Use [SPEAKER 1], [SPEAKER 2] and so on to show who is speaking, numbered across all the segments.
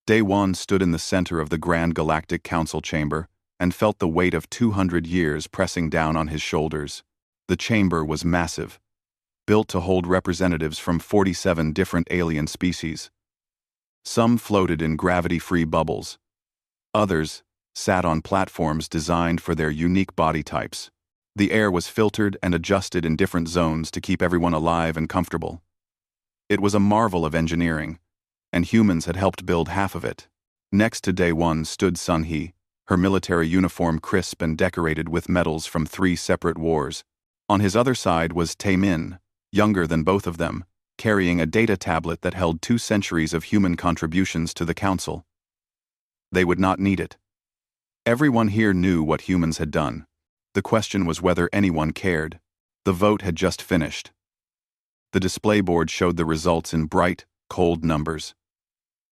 [SPEAKER 1] Day One stood in the center of the Grand Galactic Council chamber and felt the weight of 200 years pressing down on his shoulders. The chamber was massive, built to hold representatives from 47 different alien species. Some floated in gravity-free bubbles. Others sat on platforms designed for their unique body types. The air was filtered and adjusted in different zones to keep everyone alive and comfortable. It was a marvel of engineering, and humans had helped build half of it. Next to Day One stood Sun He, her military uniform crisp and decorated with medals from 3 separate wars. On his other side was Tae Min, younger than both of them, carrying a data tablet that held 2 centuries of human contributions to the Council. They would not need it. Everyone here knew what humans had done. The question was whether anyone cared. The vote had just finished. The display board showed the results in bright, cold numbers.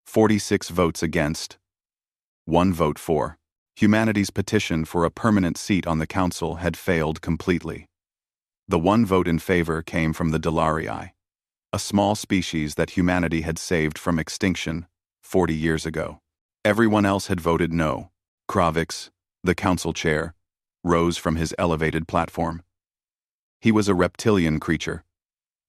[SPEAKER 1] 46 votes against, 1 vote for. Humanity's petition for a permanent seat on the Council had failed completely. The 1 vote in favor came from the Delarii, a small species that humanity had saved from extinction 40 years ago. Everyone else had voted no. Kravix, the Council chair, rose from his elevated platform. He was a reptilian creature,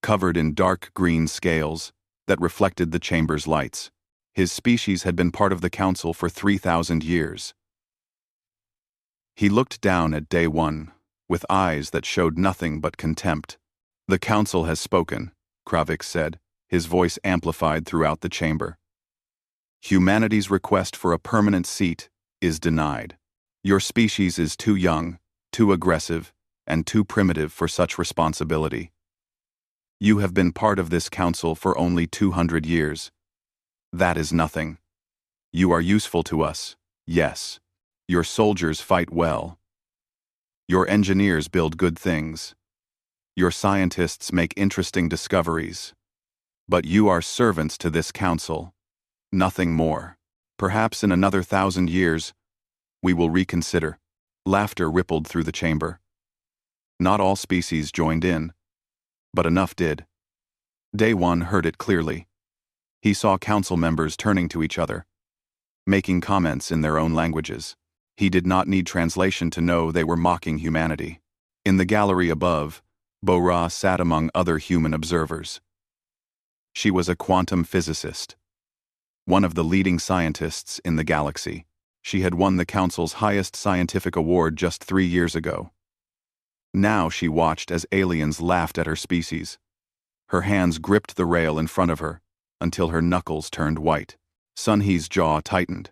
[SPEAKER 1] covered in dark green scales that reflected the chamber's lights. His species had been part of the Council for 3,000 years. He looked down at Day One, with eyes that showed nothing but contempt. "The Council has spoken," Kravix said, his voice amplified throughout the chamber. "Humanity's request for a permanent seat is denied. Your species is too young, too aggressive, and too primitive for such responsibility. You have been part of this Council for only 200 years. That is nothing. You are useful to us, yes. Your soldiers fight well. Your engineers build good things. Your scientists make interesting discoveries. But you are servants to this Council. Nothing more. Perhaps in another 1,000 years, we will reconsider." Laughter rippled through the chamber. Not all species joined in, but enough did. Day One heard it clearly. He saw Council members turning to each other, making comments in their own languages. He did not need translation to know they were mocking humanity. In the gallery above, Bo-Ra sat among other human observers. She was a quantum physicist, one of the leading scientists in the galaxy. She had won the Council's highest scientific award just 3 years ago. Now she watched as aliens laughed at her species. Her hands gripped the rail in front of her until her knuckles turned white. Sun He's jaw tightened.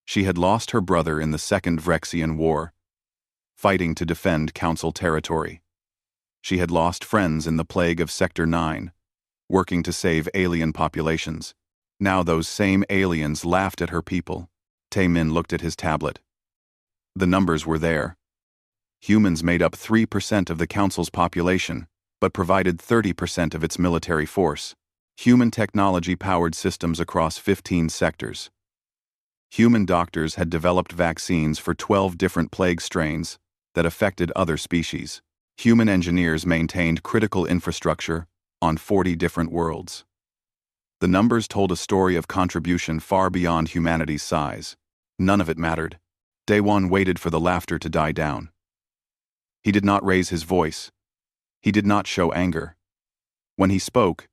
[SPEAKER 1] She had lost her brother in the Second Vrexian War, fighting to defend Council territory. She had lost friends in the plague of Sector 9, working to save alien populations. Now those same aliens laughed at her people. Tae Min looked at his tablet. The numbers were there. Humans made up 3% of the Council's population, but provided 30% of its military force. Human technology powered systems across 15 sectors. Human doctors had developed vaccines for 12 different plague strains that affected other species. Human engineers maintained critical infrastructure on 40 different worlds. The numbers told a story of contribution far beyond humanity's size. None of it mattered. Day One waited for the laughter to die down. He did not raise his voice. He did not show anger. When he spoke,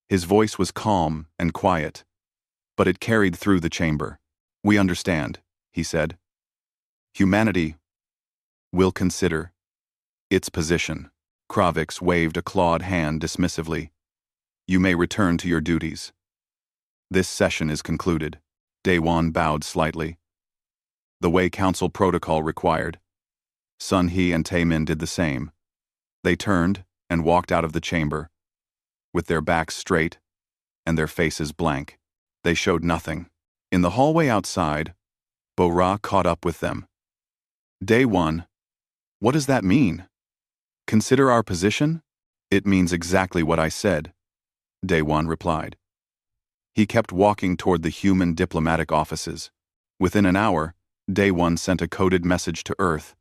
[SPEAKER 1] his voice was calm and quiet, but it carried through the chamber. "We understand," he said. "Humanity will consider its position." Kravix waved a clawed hand dismissively. "You may return to your duties. This session is concluded." Day One bowed slightly. The way Council protocol required. Sun He and Tae Min did the same. They turned and walked out of the chamber, with their backs straight and their faces blank. They showed nothing. In the hallway outside, Bo-Ra caught up with them. "Day One, what does that mean? Consider our position?" "It means exactly what I said," Day One replied. He kept walking toward the human diplomatic offices. Within an hour, Day One sent a coded message to Earth.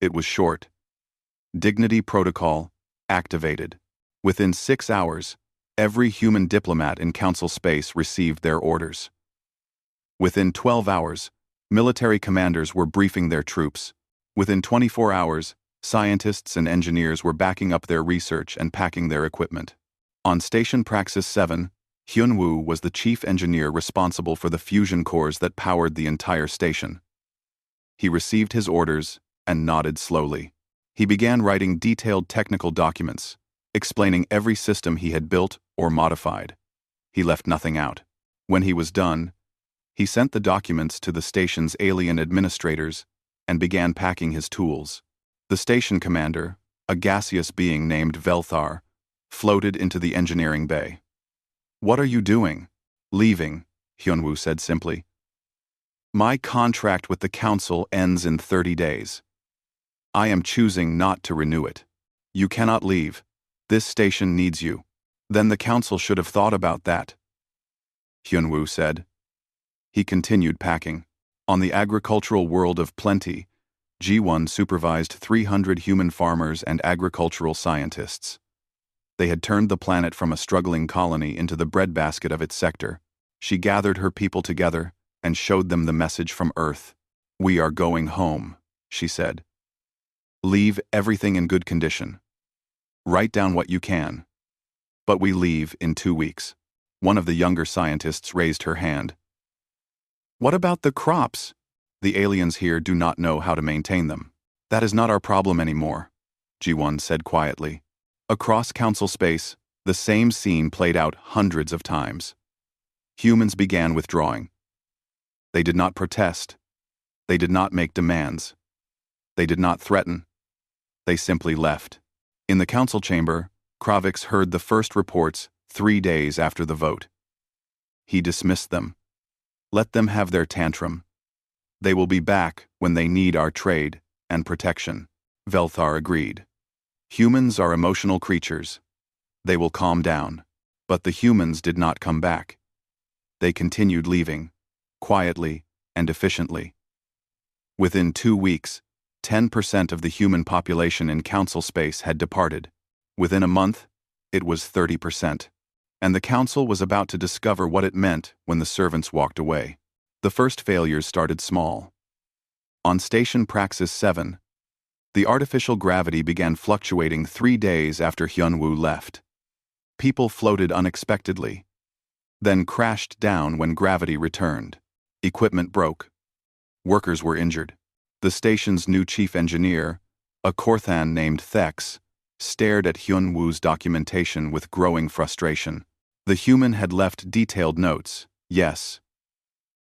[SPEAKER 1] It was short. Dignity Protocol activated. Within 6 hours, every human diplomat in Council space received their orders. Within 12 hours, military commanders were briefing their troops. Within 24 hours, scientists and engineers were backing up their research and packing their equipment. On Station Praxis 7, Hyun-woo was the chief engineer responsible for the fusion cores that powered the entire station. He received his orders and nodded slowly. He began writing detailed technical documents, explaining every system he had built or modified. He left nothing out. When he was done, he sent the documents to the station's alien administrators and began packing his tools. The station commander, a gaseous being named Velthar, floated into the engineering bay. "What are you doing?" "Leaving," Hyun-woo said simply. "My contract with the council ends in 30 days. I am choosing not to renew it. You cannot leave. This station needs you." "Then the council should have thought about that," Hyun-woo said. He continued packing. On the agricultural world of Plenty, Ji-won supervised 300 human farmers and agricultural scientists. They had turned the planet from a struggling colony into the breadbasket of its sector. She gathered her people together and showed them the message from Earth. "We are going home," she said. "Leave everything in good condition. Write down what you can. But we leave in 2 weeks." One of the younger scientists raised her hand. "What about the crops? The aliens here do not know how to maintain them." "That is not our problem anymore," Ji-won said quietly. Across council space, the same scene played out hundreds of times. Humans began withdrawing. They did not protest. They did not make demands. They did not threaten. They simply left. In the council chamber, Kravix heard the first reports 3 days after the vote. He dismissed them. "Let them have their tantrum. They will be back when they need our trade and protection." Velthar agreed. "Humans are emotional creatures. They will calm down." But the humans did not come back. They continued leaving, quietly and efficiently. Within 2 weeks, 10% of the human population in council space had departed. Within a month, it was 30%. And the council was about to discover what it meant when the servants walked away. The first failures started small. On Station Praxis 7, the artificial gravity began fluctuating 3 days after Hyun-woo left. People floated unexpectedly, then crashed down when gravity returned. Equipment broke. Workers were injured. The station's new chief engineer, a Korthan named Thex, stared at Hyun-woo's documentation with growing frustration. The human had left detailed notes, yes,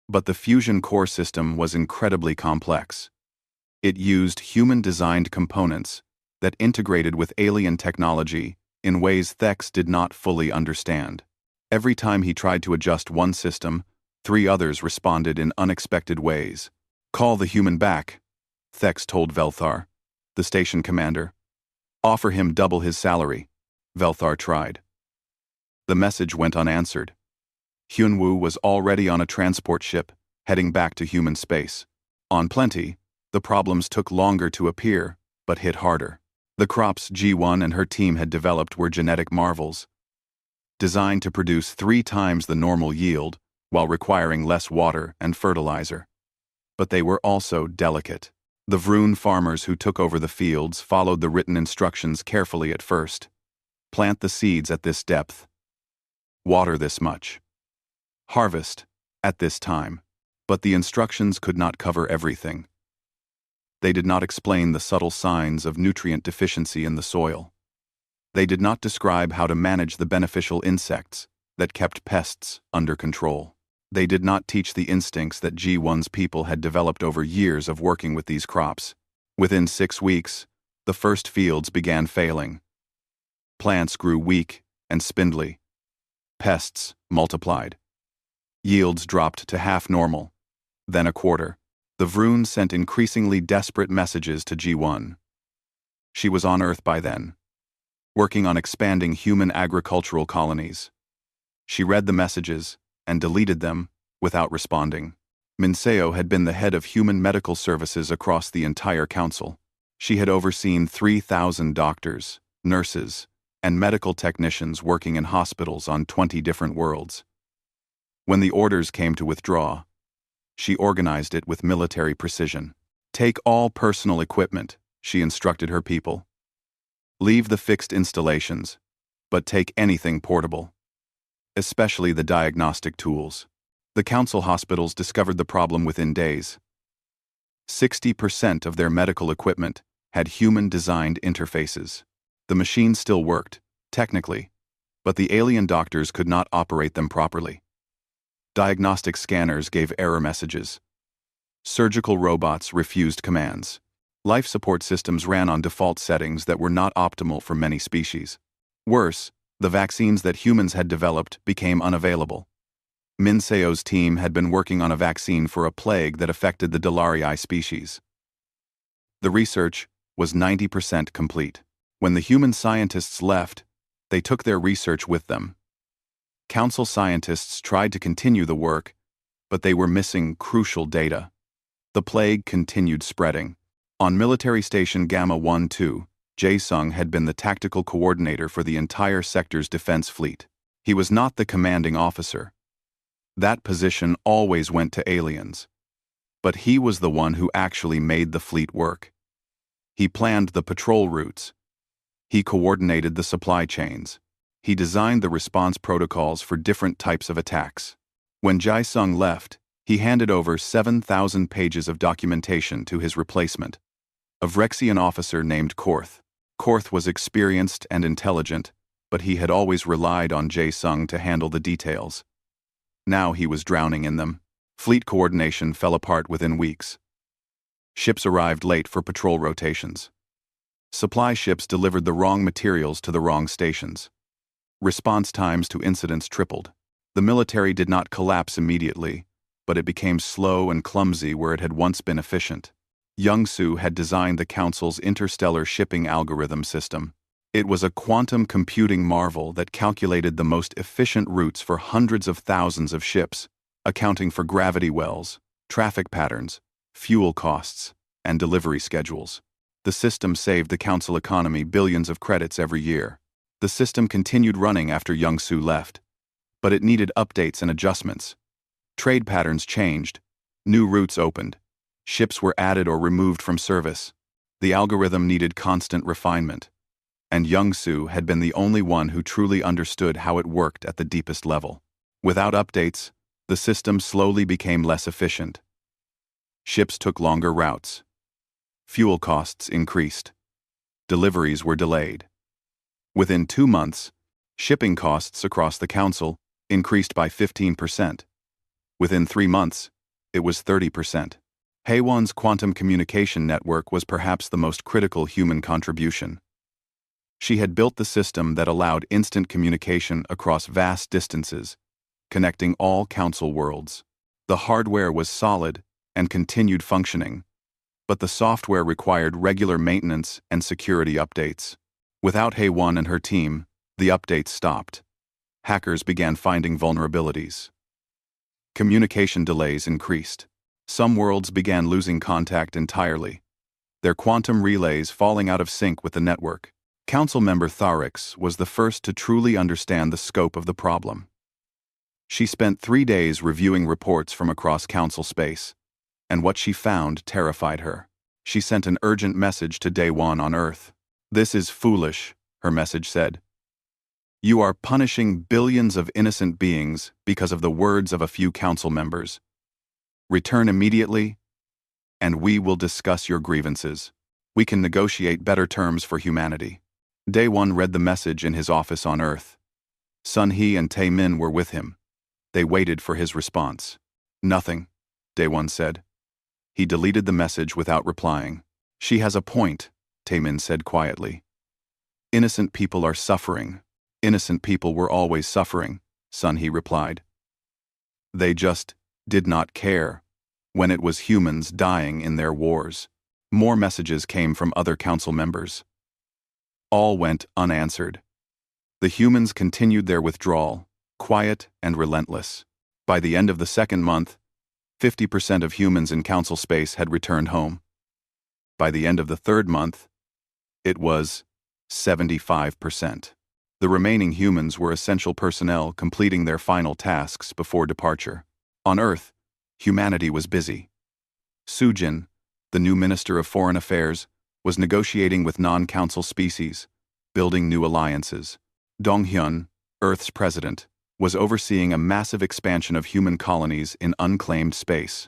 [SPEAKER 1] but the fusion core system was incredibly complex. It used human-designed components that integrated with alien technology in ways Thex did not fully understand. Every time he tried to adjust one system, 3 others responded in unexpected ways. "Call the human back," Thex told Velthar, the station commander. "Offer him double his salary." Velthar tried. The message went unanswered. Hyun-woo was already on a transport ship, heading back to human space. On Plenty, the problems took longer to appear, but hit harder. The crops Ji-won and her team had developed were genetic marvels, designed to produce 3 times the normal yield while requiring less water and fertilizer. But they were also delicate. The Vroon farmers who took over the fields followed the written instructions carefully at first. Plant the seeds at this depth. Water this much. Harvest at this time. But the instructions could not cover everything. They did not explain the subtle signs of nutrient deficiency in the soil. They did not describe how to manage the beneficial insects that kept pests under control. They did not teach the instincts that Ji-won's people had developed over years of working with these crops. Within 6 weeks, the first fields began failing. Plants grew weak and spindly. Pests multiplied. Yields dropped to half normal, then a quarter. The Vroon sent increasingly desperate messages to Ji-won. She was on Earth by then, working on expanding human agricultural colonies. She read the messages and deleted them without responding. Minseo had been the head of human medical services across the entire council. She had overseen 3,000 doctors, nurses, and medical technicians working in hospitals on 20 different worlds. When the orders came to withdraw, She organized it with military precision. Take all personal equipment, she instructed her people. Leave the fixed installations, but take anything portable, especially the diagnostic tools. The council hospitals discovered the problem within days. 60% of their medical equipment had human-designed interfaces. The machines still worked, technically, but the alien doctors could not operate them properly. Diagnostic scanners gave error messages. Surgical robots refused commands. Life support systems ran on default settings that were not optimal for many species. Worse, the vaccines that humans had developed became unavailable. Minseo's team had been working on a vaccine for a plague that affected the Delarii species. The research was 90% complete. When the human scientists left, they took their research with them. Council scientists tried to continue the work, but they were missing crucial data. The plague continued spreading. On Military Station Gamma 1-2, Jae-sung had been the tactical coordinator for the entire sector's defense fleet. He was not the commanding officer. That position always went to aliens. But he was the one who actually made the fleet work. He planned the patrol routes. He coordinated the supply chains. He designed the response protocols for different types of attacks. When Jae-sung left, he handed over 7,000 pages of documentation to his replacement, a Vrexian officer named Korth. Korth was experienced and intelligent, but he had always relied on Jae-sung to handle the details. Now he was drowning in them. Fleet coordination fell apart within weeks. Ships arrived late for patrol rotations. Supply ships delivered the wrong materials to the wrong stations. Response times to incidents tripled. The military did not collapse immediately, but it became slow and clumsy where it had once been efficient. Young-soo had designed the Council's interstellar shipping algorithm system. It was a quantum computing marvel that calculated the most efficient routes for hundreds of thousands of ships, accounting for gravity wells, traffic patterns, fuel costs, and delivery schedules. The system saved the Council economy billions of credits every year. The system continued running after Young-soo left, but it needed updates and adjustments. Trade patterns changed. New routes opened. Ships were added or removed from service. The algorithm needed constant refinement. And Young-soo had been the only one who truly understood how it worked at the deepest level. Without updates, the system slowly became less efficient. Ships took longer routes. Fuel costs increased. Deliveries were delayed. Within 2 months, shipping costs across the Council increased by 15%. Within 3 months, it was 30%. Haewon's quantum communication network was perhaps the most critical human contribution. She had built the system that allowed instant communication across vast distances, connecting all Council worlds. The hardware was solid and continued functioning, but the software required regular maintenance and security updates. Without Haewon and her team, the updates stopped. Hackers began finding vulnerabilities. Communication delays increased. Some worlds began losing contact entirely, their quantum relays falling out of sync with the network. Council member Tharix was the first to truly understand the scope of the problem. She spent 3 days reviewing reports from across Council space, and what she found terrified her. She sent an urgent message to Daewon on Earth. "This is foolish," her message said. "You are punishing billions of innocent beings because of the words of a few Council members. Return immediately, and we will discuss your grievances. We can negotiate better terms for humanity." Daewon read the message in his office on Earth. Sun-hee and Tae-min were with him. They waited for his response. "Nothing," Daewon said. He deleted the message without replying. "She has a point," Tae-min said quietly. "Innocent people are suffering. Innocent people were always suffering," Sun-hee replied. "They just did not care when it was humans dying in their wars." More messages came from other Council members. All went unanswered. The humans continued their withdrawal, quiet and relentless. By the end of the 2nd month, 50% of humans in Council space had returned home. By the end of the 3rd month, it was 75%. The remaining humans were essential personnel completing their final tasks before departure. On Earth, Humanity was busy. Sujin, the new Minister of Foreign Affairs, was negotiating with non-council species, building new alliances. Donghyun, Earth's president, was overseeing a massive expansion of human colonies in unclaimed space.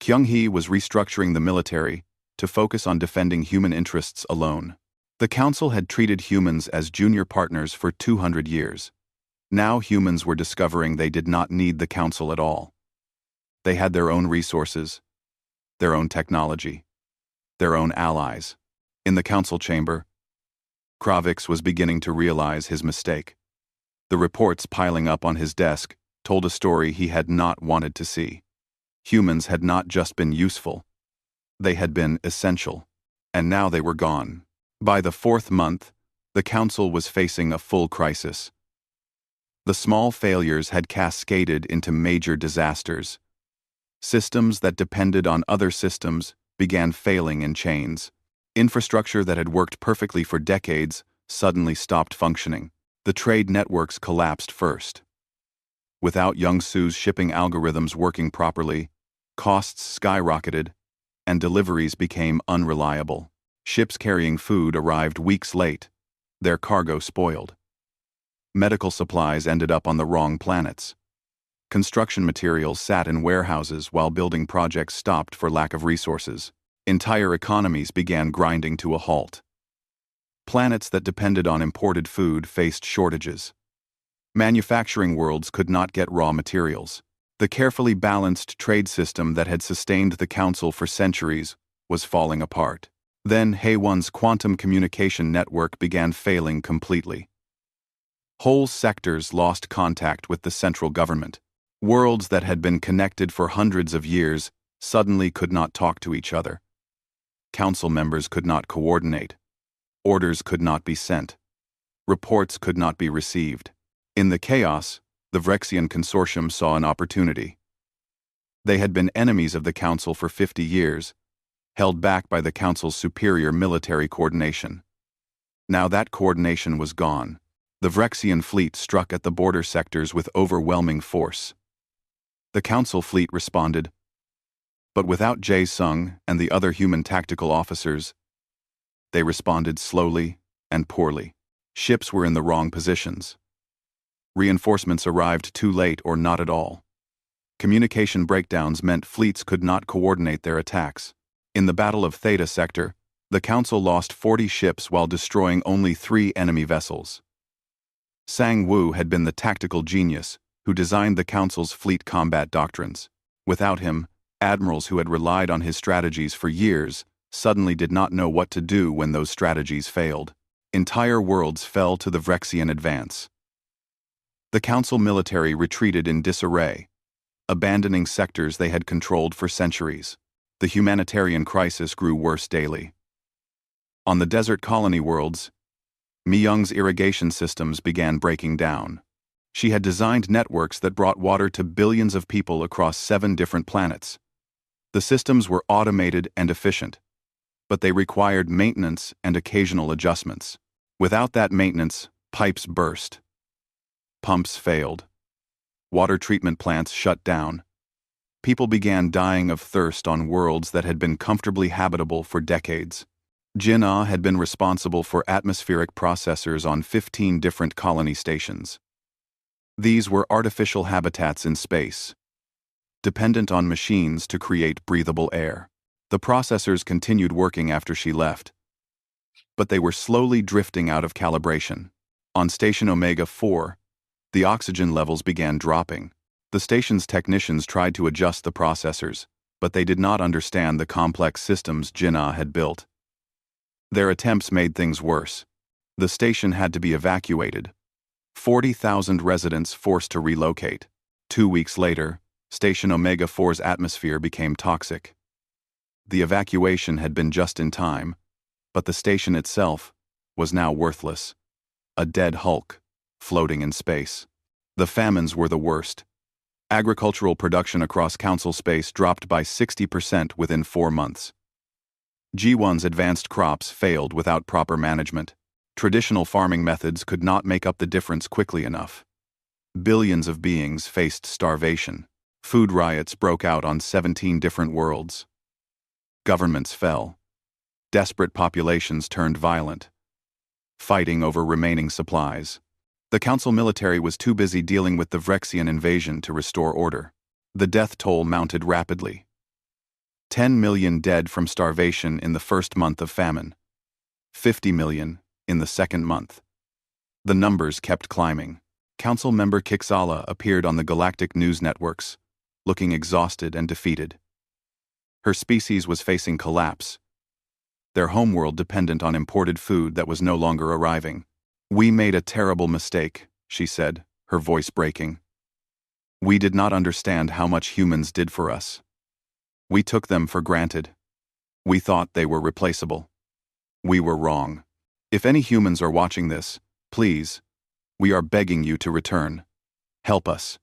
[SPEAKER 1] Kyung-hee was restructuring the military to focus on defending human interests alone. The council had treated humans as junior partners for 200 years. Now humans were discovering they did not need the council at all. They had their own resources, their own technology, their own allies. In the council chamber, Kravix was beginning to realize his mistake. The reports piling up on his desk told a story he had not wanted to see. Humans had not just been useful. They had been essential. And now they were gone. By the 4th month, the council was facing a full crisis. The small failures had cascaded into major disasters. Systems that depended on other systems began failing in chains. Infrastructure that had worked perfectly for decades suddenly stopped functioning. The trade networks collapsed first. Without Youngsu's shipping algorithms working properly, costs skyrocketed, and deliveries became unreliable. Ships carrying food arrived weeks late, their cargo spoiled. Medical supplies ended up on the wrong planets. Construction materials sat in warehouses while building projects stopped for lack of resources. Entire economies began grinding to a halt. Planets that depended on imported food faced shortages. Manufacturing worlds could not get raw materials. The carefully balanced trade system that had sustained the Council for centuries was falling apart. Then Haewon's quantum communication network began failing completely. Whole sectors lost contact with the central government. Worlds that had been connected for hundreds of years suddenly could not talk to each other. Council members could not coordinate. Orders could not be sent. Reports could not be received. In the chaos, the Vrexian consortium saw an opportunity. They had been enemies of the Council for 50 years, held back by the Council's superior military coordination. Now that coordination was gone. The Vrexian fleet struck at the border sectors with overwhelming force. The Council fleet responded, but without Jae-sung and the other human tactical officers, they responded slowly and poorly. Ships were in the wrong positions. Reinforcements arrived too late or not at all. Communication breakdowns meant fleets could not coordinate their attacks. In the Battle of Theta Sector, the Council lost 40 ships while destroying only 3 enemy vessels. Sang-woo had been the tactical genius who designed the Council's fleet combat doctrines. Without him, admirals who had relied on his strategies for years suddenly did not know what to do when those strategies failed. Entire worlds fell to the Vrexian advance. The Council military retreated in disarray, abandoning sectors they had controlled for centuries. The humanitarian crisis grew worse daily. On the desert colony worlds, Mi-young's irrigation systems began breaking down. She had designed networks that brought water to billions of people across 7 different planets. The systems were automated and efficient, but they required maintenance and occasional adjustments. Without that maintenance, pipes burst. Pumps failed. Water treatment plants shut down. People began dying of thirst on worlds that had been comfortably habitable for decades. Jin-ah had been responsible for atmospheric processors on 15 different colony stations. These were artificial habitats in space, dependent on machines to create breathable air. The processors continued working after she left, but they were slowly drifting out of calibration. On Station Omega-4, the oxygen levels began dropping. The station's technicians tried to adjust the processors, but they did not understand the complex systems Jin-ah had built. Their attempts made things worse. The station had to be evacuated. 40,000 residents forced to relocate. 2 weeks later, Station Omega-4's atmosphere became toxic. The evacuation had been just in time, but the station itself was now worthless. A dead hulk, floating in space. The famines were the worst. Agricultural production across Council space dropped by 60% within 4 months. G1's advanced crops failed without proper management. Traditional farming methods could not make up the difference quickly enough. Billions of beings faced starvation. Food riots broke out on 17 different worlds. Governments fell. Desperate populations turned violent, fighting over remaining supplies. The Council military was too busy dealing with the Vrexian invasion to restore order. The death toll mounted rapidly. 10 million dead from starvation in the first month of famine. 50 million in the second month. The numbers kept climbing. Council member Kixala appeared on the galactic news networks, looking exhausted and defeated. Her species was facing collapse, their homeworld dependent on imported food that was no longer arriving. "We made a terrible mistake," she said, her voice breaking. "We did not understand how much humans did for us. We took them for granted. We thought they were replaceable. We were wrong. If any humans are watching this, please, we are begging you to return. Help us.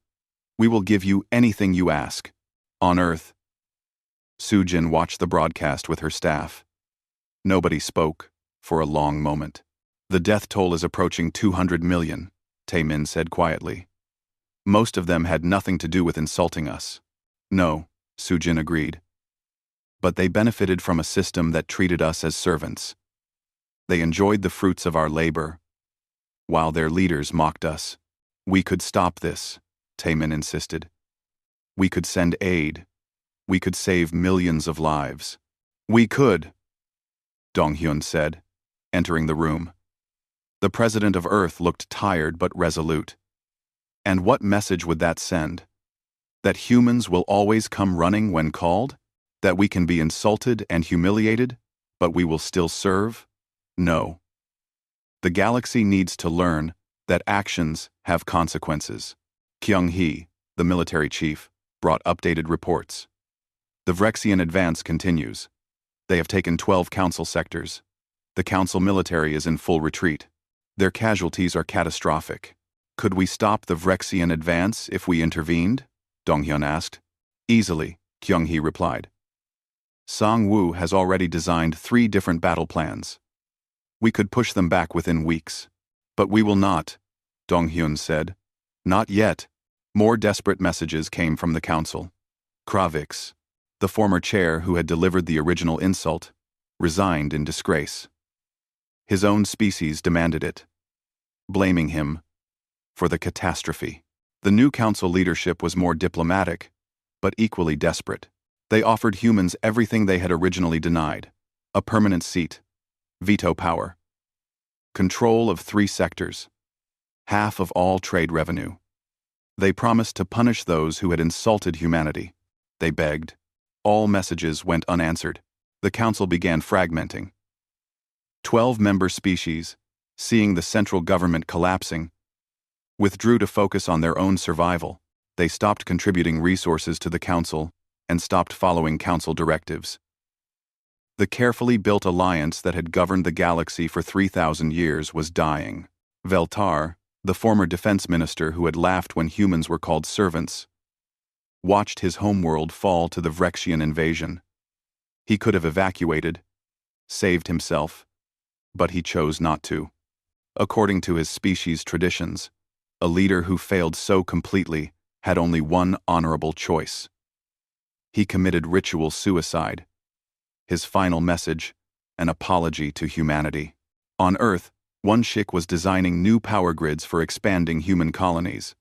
[SPEAKER 1] We will give you anything you ask. On Earth." Sujin watched the broadcast with her staff. Nobody spoke for a long moment. "The death toll is approaching 200 million, Taemin said quietly. "Most of them had nothing to do with insulting us." "No," Sujin agreed. "But they benefited from a system that treated us as servants. They enjoyed the fruits of our labor, while their leaders mocked us. We could stop this," Taemin insisted. "We could send aid. We could save millions of lives." "We could," Donghyun said, entering the room. The president of Earth looked tired but resolute. "And what message would that send? That humans will always come running when called? That we can be insulted and humiliated, but we will still serve? No. The galaxy needs to learn that actions have consequences." Kyung-hee, the military chief, brought updated reports. "The Vrexian advance continues. They have taken 12 council sectors. The council military is in full retreat. Their casualties are catastrophic. Could we stop the Vrexian advance if we intervened?" Donghyun asked. "Easily," Kyung-hee replied. "Sang-woo has already designed 3 different battle plans. We could push them back within weeks. But we will not," Donghyun said. "Not yet." More desperate messages came from the council. Kravix, the former chair who had delivered the original insult, resigned in disgrace. His own species demanded it, blaming him for the catastrophe. The new council leadership was more diplomatic, but equally desperate. They offered humans everything they had originally denied: a permanent seat, veto power, control of 3 sectors, half of all trade revenue. They promised to punish those who had insulted humanity. They begged. All messages went unanswered. The council began fragmenting. 12 member species, seeing the central government collapsing, withdrew to focus on their own survival. They stopped contributing resources to the council and stopped following council directives. The carefully built alliance that had governed the galaxy for 3,000 years was dying. Veltar, the former defense minister who had laughed when humans were called servants, watched his homeworld fall to the Vrexian invasion. He could have evacuated, saved himself, but he chose not to. According to his species' traditions, a leader who failed so completely had only one honorable choice. He committed ritual suicide. His final message, an apology to humanity. On Earth, one Shik was designing new power grids for expanding human colonies.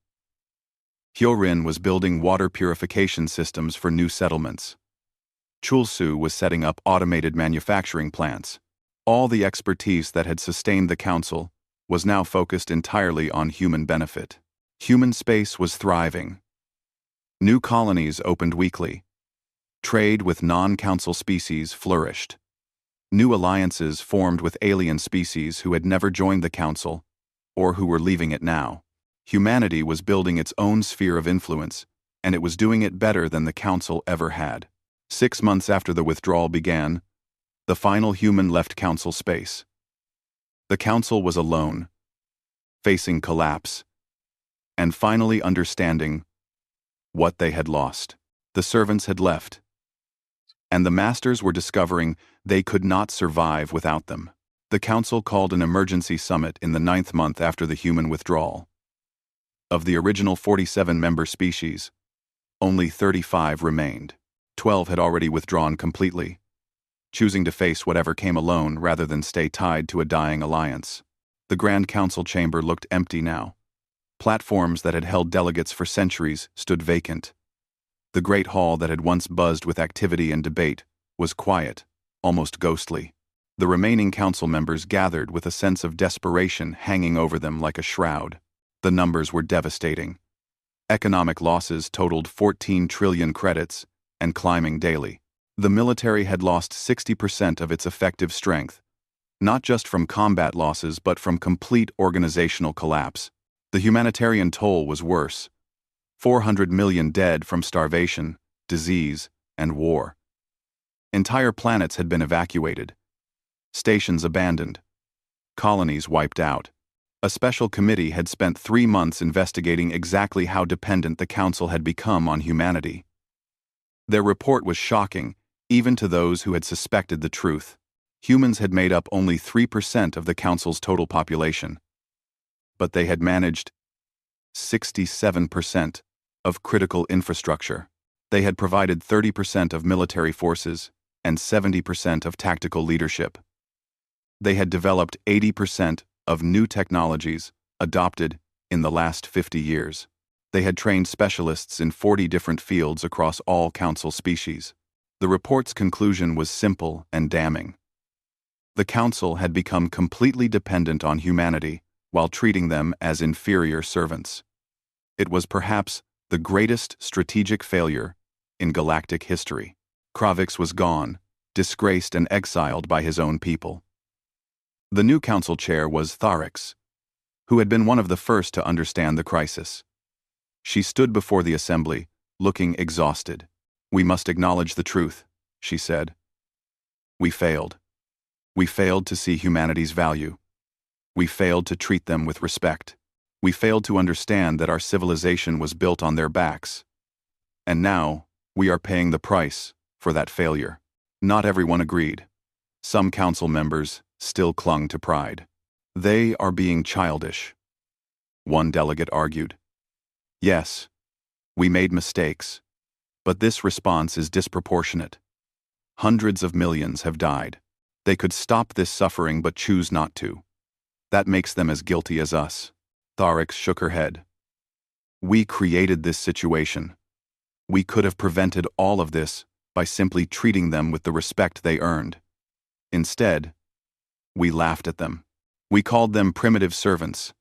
[SPEAKER 1] Hyorin was building water purification systems for new settlements. Chulsu was setting up automated manufacturing plants. All the expertise that had sustained the council was now focused entirely on human benefit. Human space was thriving. New colonies opened weekly. Trade with non-council species flourished. New alliances formed with alien species who had never joined the council, or who were leaving it now. Humanity was building its own sphere of influence, and it was doing it better than the council ever had. 6 months after the withdrawal began, the final human left council space. The council was alone, facing collapse, and finally understanding what they had lost. The servants had left, and the masters were discovering they could not survive without them. The council called an emergency summit in the 9th month after the human withdrawal. Of the original 47 member species, Only 35 remained. 12 had already withdrawn completely, choosing to face whatever came alone rather than stay tied to a dying alliance. The Grand Council chamber looked empty now. Platforms that had held delegates for centuries stood vacant. The great hall that had once buzzed with activity and debate was quiet, almost ghostly. The remaining council members gathered with a sense of desperation hanging over them like a shroud. The numbers were devastating. Economic losses totaled 14 trillion credits and climbing daily. The military had lost 60% of its effective strength, not just from combat losses but from complete organizational collapse. The humanitarian toll was worse. 400 million dead from starvation, disease, and war. Entire planets had been evacuated. Stations abandoned. Colonies wiped out. A special committee had spent 3 months investigating exactly how dependent the Council had become on humanity. Their report was shocking, even to those who had suspected the truth. Humans had made up only 3% of the Council's total population. But they had managed 67% of critical infrastructure. They had provided 30% of military forces and 70% of tactical leadership. They had developed 80% of new technologies adopted in the last 50 years. They had trained specialists in 40 different fields across all Council species. The report's conclusion was simple and damning. The Council had become completely dependent on humanity while treating them as inferior servants. It was perhaps the greatest strategic failure in galactic history. Kravix was gone, disgraced and exiled by his own people. The new council chair was Tharix, who had been one of the first to understand the crisis. She stood before the assembly, looking exhausted. "We must acknowledge the truth," she said. "We failed. We failed to see humanity's value. We failed to treat them with respect. We failed to understand that our civilization was built on their backs. And now, we are paying the price for that failure." Not everyone agreed. Some council members still clung to pride. "They are being childish," one delegate argued. "Yes, we made mistakes, but this response is disproportionate. Hundreds of millions have died. They could stop this suffering but choose not to. That makes them as guilty as us." Tharix shook her head. "We created this situation. We could have prevented all of this by simply treating them with the respect they earned. Instead, we laughed at them. We called them primitive servants.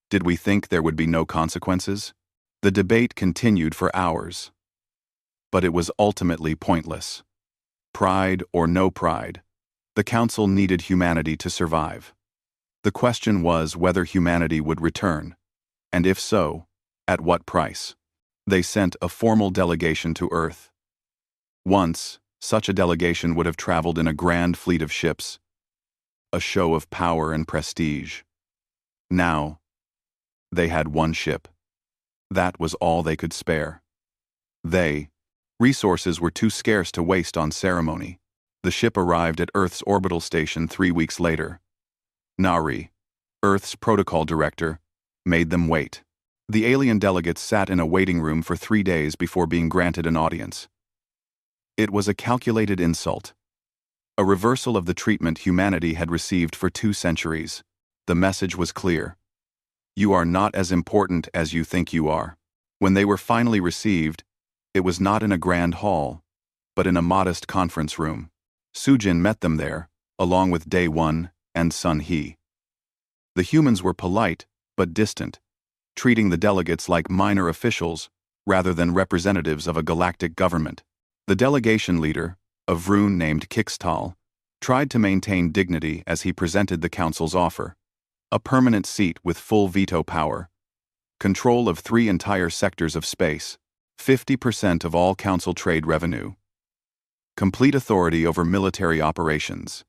[SPEAKER 1] Did we think there would be no consequences?" The debate continued for hours. But it was ultimately pointless. Pride or no pride, the Council needed humanity to survive. The question was whether humanity would return, and if so, at what price. They sent a formal delegation to Earth. Once, such a delegation would have traveled in a grand fleet of ships, a show of power and prestige. Now, they had one ship. That was all they could spare. Resources were too scarce to waste on ceremony. The ship arrived at Earth's orbital station 3 weeks later. Nari, Earth's protocol director, made them wait. The alien delegates sat in a waiting room for 3 days before being granted an audience. It was a calculated insult. A reversal of the treatment humanity had received for 2 centuries. The message was clear. You are not as important as you think you are. When they were finally received, it was not in a grand hall, but in a modest conference room. Sujin met them there, along with Day One and Sun He. The humans were polite, but distant, treating the delegates like minor officials rather than representatives of a galactic government. The delegation leader, a Vroon named Kixtal, tried to maintain dignity as he presented the Council's offer. A permanent seat with full veto power, control of 3 entire sectors of space, 50% of all Council trade revenue, complete authority over military operations,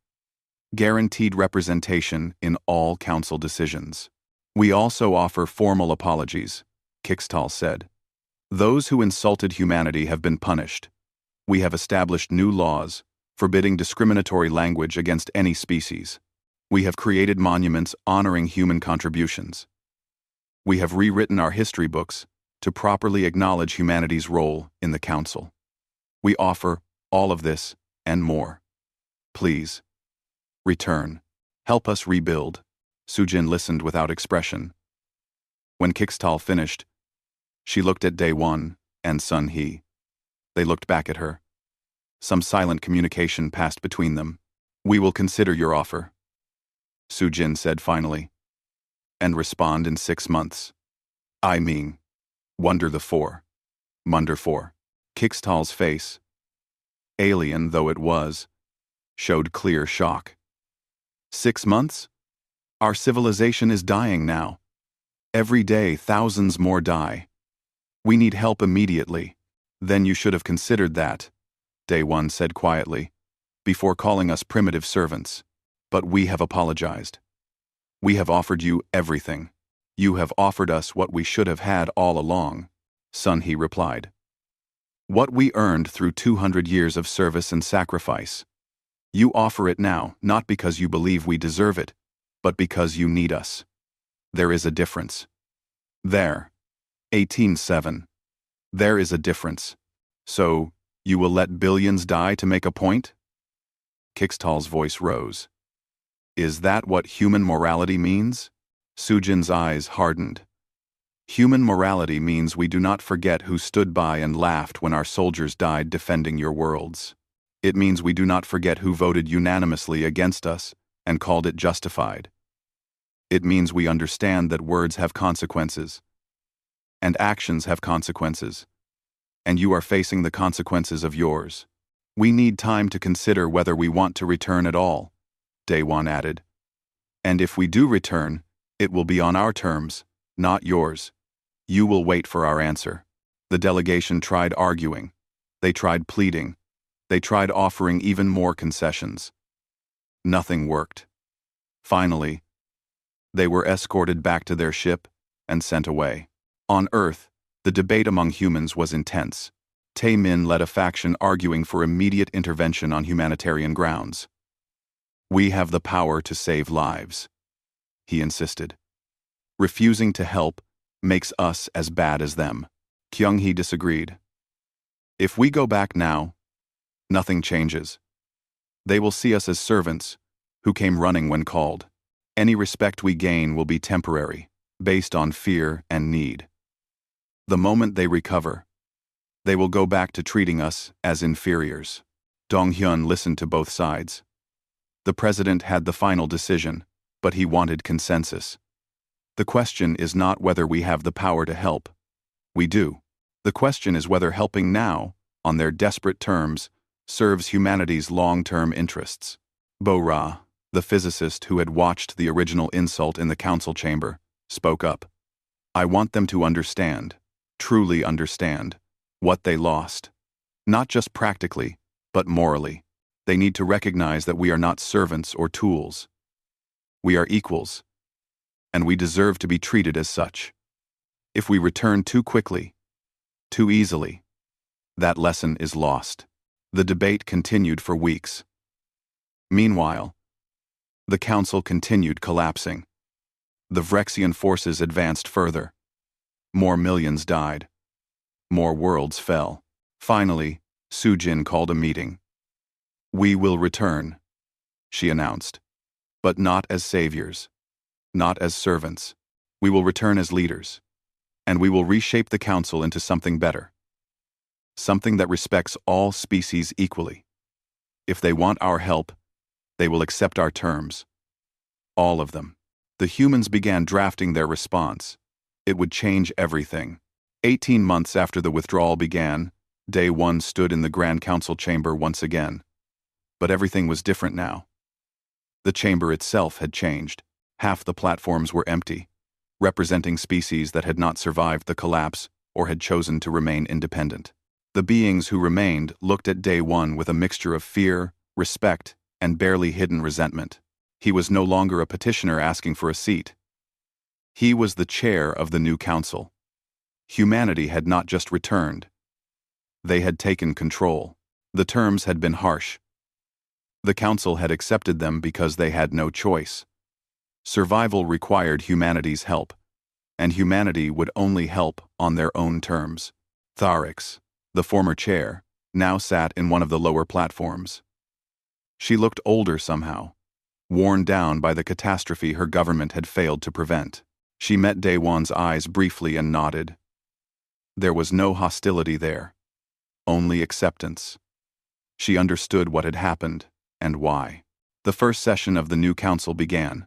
[SPEAKER 1] guaranteed representation in all Council decisions. "We also offer formal apologies," Kixtal said. "Those who insulted humanity have been punished. We have established new laws, forbidding discriminatory language against any species. We have created monuments honoring human contributions. We have rewritten our history books to properly acknowledge humanity's role in the Council. We offer all of this and more. Please, return. Help us rebuild. Sujin listened without expression. When Kixtal finished, she looked at Day One and Sun He. They looked back at her. Some silent communication passed between them. We will consider your offer, Sujin said finally, and respond in 6 months. I mean, Wonder the Four. Munder 4. Kixtal's face, alien though it was, showed clear shock. 6 months? Our civilization is dying now. Every day thousands more die. We need help immediately. Then you should have considered that, Day One said quietly, before calling us primitive servants. But we have apologized. We have offered you everything. You have offered us what we should have had all along, Sun He replied. What we earned through 200 years of service and sacrifice. You offer it now, not because you believe we deserve it, but because you need us. There is a difference. There. 18:7. There is a difference. So, you will let billions die to make a point? Kixtal's voice rose. Is that what human morality means? Sujin's eyes hardened. Human morality means we do not forget who stood by and laughed when our soldiers died defending your worlds. It means we do not forget who voted unanimously against us and called it justified. It means we understand that words have consequences, and actions have consequences, and you are facing the consequences of yours. We need time to consider whether we want to return at all, Day One added. And if we do return, it will be on our terms, not yours. You will wait for our answer. The delegation tried arguing. They tried pleading. They tried offering even more concessions. Nothing worked. Finally, they were escorted back to their ship and sent away. On Earth, the debate among humans was intense. Tae Min led a faction arguing for immediate intervention on humanitarian grounds. We have the power to save lives, he insisted. Refusing to help makes us as bad as them. Kyung-hee disagreed. If we go back now, nothing changes. They will see us as servants who came running when called. Any respect we gain will be temporary, based on fear and need. The moment they recover, they will go back to treating us as inferiors. Dong-hyun listened to both sides. The president had the final decision, but he wanted consensus. The question is not whether we have the power to help. We do. The question is whether helping now, on their desperate terms, serves humanity's long-term interests. Bo-Ra, the physicist who had watched the original insult in the council chamber, spoke up. I want them to understand, truly understand, what they lost. Not just practically, but morally. They need to recognize that we are not servants or tools. We are equals, and we deserve to be treated as such. If we return too quickly, too easily, that lesson is lost. The debate continued for weeks. Meanwhile, the council continued collapsing. The Vrexian forces advanced further. More millions died. More worlds fell. Finally, Sujin called a meeting. We will return, she announced, but not as saviors, not as servants. We will return as leaders, and we will reshape the council into something better. Something that respects all species equally. If they want our help, they will accept our terms. All of them. The humans began drafting their response. It would change everything. 18 months after the withdrawal began, Day One stood in the Grand Council chamber once again. But everything was different now. The chamber itself had changed. Half the platforms were empty, representing species that had not survived the collapse or had chosen to remain independent. The beings who remained looked at Day One with a mixture of fear, respect, and barely hidden resentment. He was no longer a petitioner asking for a seat. He was the chair of the new council. Humanity had not just returned. They had taken control. The terms had been harsh. The council had accepted them because they had no choice. Survival required humanity's help, and humanity would only help on their own terms. Tharix, the former chair, now sat in one of the lower platforms. She looked older somehow, worn down by the catastrophe her government had failed to prevent. She met Daewon's eyes briefly and nodded. There was no hostility there, only acceptance. She understood what had happened, and why. The first session of the new council began.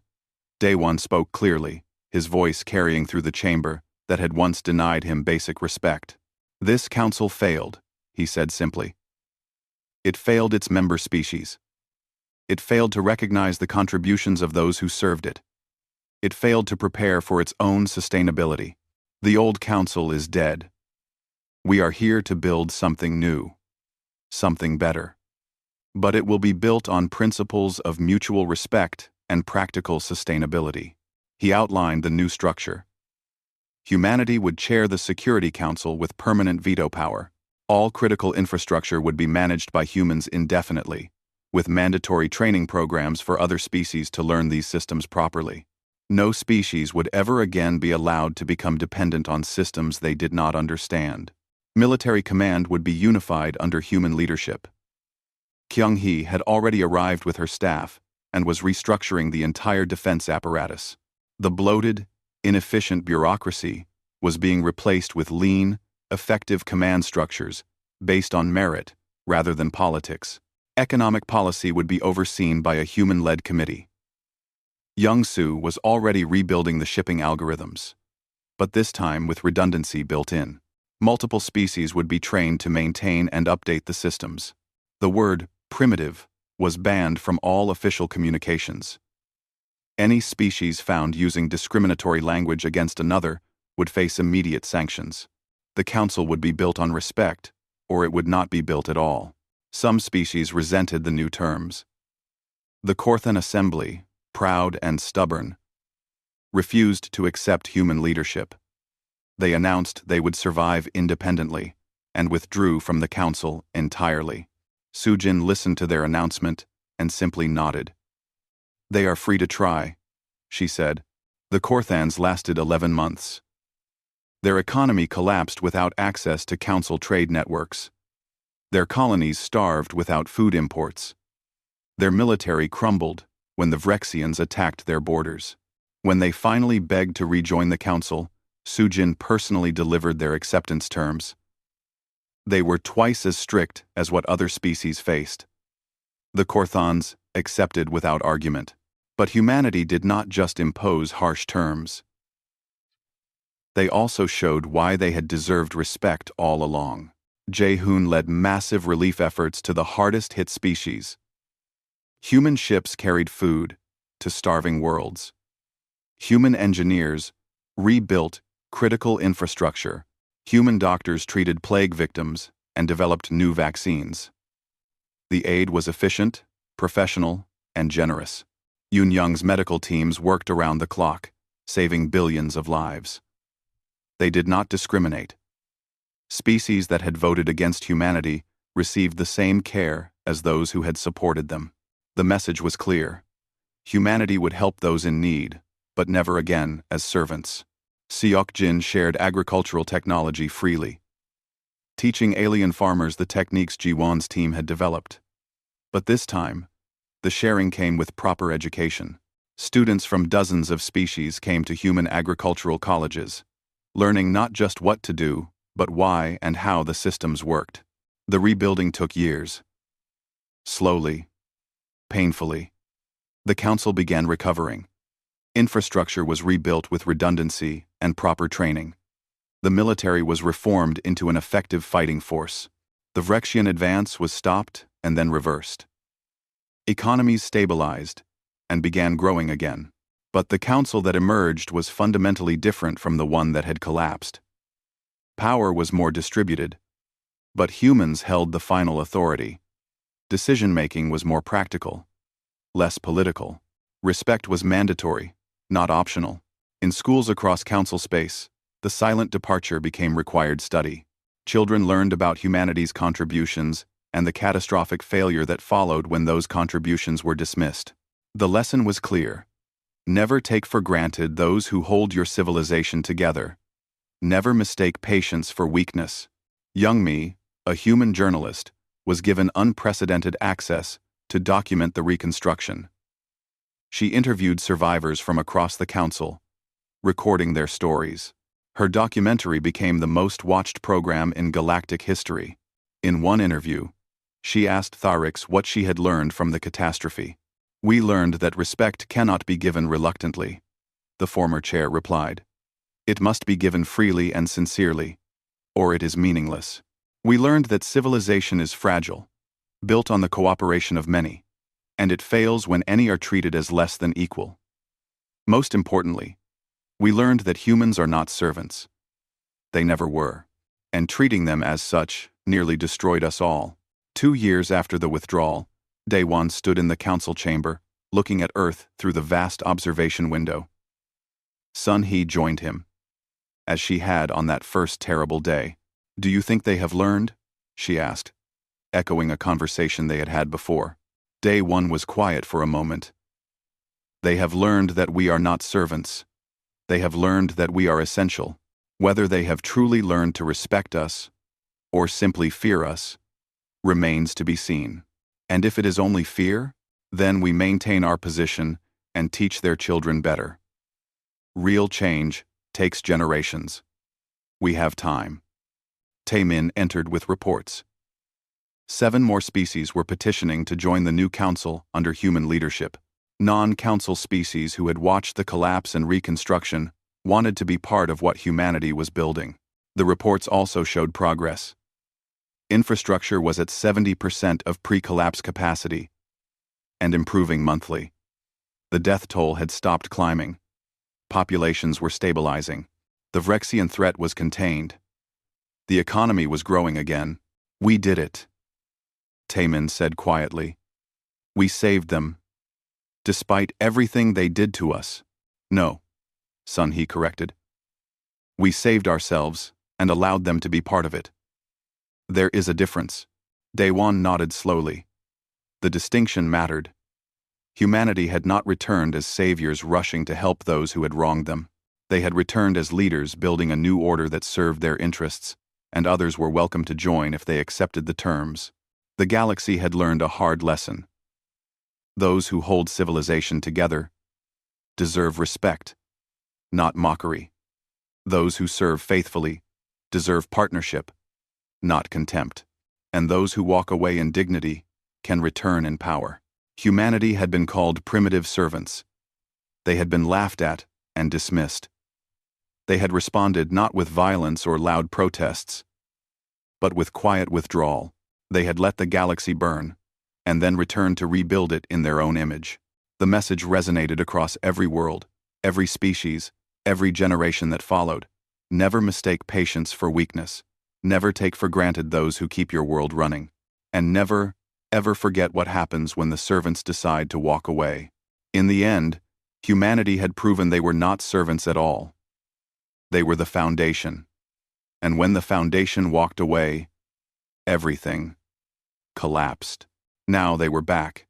[SPEAKER 1] Daewon spoke clearly, his voice carrying through the chamber that had once denied him basic respect. This council failed, he said simply. It failed its member species. It failed to recognize the contributions of those who served it. It failed to prepare for its own sustainability. The old council is dead. We are here to build something new, something better. But it will be built on principles of mutual respect and practical sustainability. He outlined the new structure. Humanity would chair the Security Council with permanent veto power. All critical infrastructure would be managed by humans indefinitely, with mandatory training programs for other species to learn these systems properly. No species would ever again be allowed to become dependent on systems they did not understand. Military command would be unified under human leadership. Kyung-hee had already arrived with her staff and was restructuring the entire defense apparatus. The bloated, inefficient bureaucracy was being replaced with lean, effective command structures based on merit rather than politics. Economic policy would be overseen by a human-led committee. Young-soo was already rebuilding the shipping algorithms, but this time with redundancy built in. Multiple species would be trained to maintain and update the systems. The word primitive was banned from all official communications. Any species found using discriminatory language against another would face immediate sanctions. The council would be built on respect, or it would not be built at all. Some species resented the new terms. The Korthan Assembly, proud and stubborn, refused to accept human leadership. They announced they would survive independently and withdrew from the council entirely. Sujin listened to their announcement and simply nodded. They are free to try, she said. The Korthans lasted 11 months. Their economy collapsed without access to council trade networks. Their colonies starved without food imports. Their military crumbled when the Vrexians attacked their borders. When they finally begged to rejoin the council, Sujin personally delivered their acceptance terms. They were twice as strict as what other species faced. The Korthans accepted without argument. But humanity did not just impose harsh terms. They also showed why they had deserved respect all along. Jae-hoon led massive relief efforts to the hardest-hit species. Human ships carried food to starving worlds. Human engineers rebuilt critical infrastructure. Human doctors treated plague victims and developed new vaccines. The aid was efficient, professional, and generous. Yoon Young's medical teams worked around the clock, saving billions of lives. They did not discriminate. Species that had voted against humanity received the same care as those who had supported them. The message was clear. Humanity would help those in need, but never again as servants. Seok-jin shared agricultural technology freely, teaching alien farmers the techniques Ji-won's team had developed. But this time, the sharing came with proper education. Students from dozens of species came to human agricultural colleges, learning not just what to do, but why and how the systems worked. The rebuilding took years. Slowly, painfully, the council began recovering. Infrastructure was rebuilt with redundancy and proper training. The military was reformed into an effective fighting force. The Vrexian advance was stopped and then reversed. Economies stabilized and began growing again. But the council that emerged was fundamentally different from the one that had collapsed. Power was more distributed, but humans held the final authority. Decision-making was more practical, less political. Respect was mandatory, not optional. In schools across council space, the silent departure became required study. Children learned about humanity's contributions and the catastrophic failure that followed when those contributions were dismissed. The lesson was clear. Never take for granted those who hold your civilization together. Never mistake patience for weakness. Young Me, a human journalist, was given unprecedented access to document the reconstruction. She interviewed survivors from across the council, recording their stories. Her documentary became the most watched program in galactic history. In one interview, she asked Tharix what she had learned from the catastrophe. "We learned that respect cannot be given reluctantly," the former chair replied. "It must be given freely and sincerely, or it is meaningless. We learned that civilization is fragile, built on the cooperation of many, and it fails when any are treated as less than equal. Most importantly, we learned that humans are not servants. They never were, and treating them as such nearly destroyed us all." 2 years after the withdrawal, Daewon stood in the council chamber, looking at Earth through the vast observation window. Sun He joined him, as she had on that first terrible day. "Do you think they have learned?" she asked, echoing a conversation they had had before. Daewon was quiet for a moment. "They have learned that we are not servants. They have learned that we are essential. Whether they have truly learned to respect us, or simply fear us, remains to be seen. And if it is only fear, then we maintain our position and teach their children better. Real change takes generations. We have time." Taemin entered with reports. 7 more species were petitioning to join the new council under human leadership. Non-council species who had watched the collapse and reconstruction wanted to be part of what humanity was building. The reports also showed progress. Infrastructure was at 70% of pre-collapse capacity, and improving monthly. The death toll had stopped climbing. Populations were stabilizing. The Vrexian threat was contained. The economy was growing again. "We did it," Taemin said quietly. "We saved them. Despite everything they did to us." "No," Sun He corrected. "We saved ourselves and allowed them to be part of it." "There is a difference." Daewon nodded slowly. The distinction mattered. Humanity had not returned as saviors rushing to help those who had wronged them. They had returned as leaders building a new order that served their interests, and others were welcome to join if they accepted the terms. The galaxy had learned a hard lesson. Those who hold civilization together deserve respect, not mockery. Those who serve faithfully deserve partnership, not contempt. And those who walk away in dignity can return in power. Humanity had been called primitive servants. They had been laughed at and dismissed. They had responded not with violence or loud protests, but with quiet withdrawal. They had let the galaxy burn, and then returned to rebuild it in their own image. The message resonated across every world, every species, every generation that followed. Never mistake patience for weakness. Never take for granted those who keep your world running. And never, ever forget what happens when the servants decide to walk away. In the end, humanity had proven they were not servants at all. They were the foundation. And when the foundation walked away, everything collapsed. Now they were back,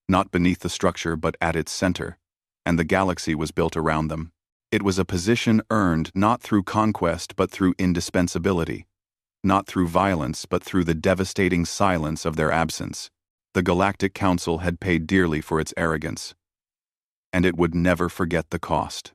[SPEAKER 1] not beneath the structure but at its center, and the galaxy was built around them. It was a position earned not through conquest but through indispensability, not through violence but through the devastating silence of their absence. The Galactic Council had paid dearly for its arrogance, and it would never forget the cost.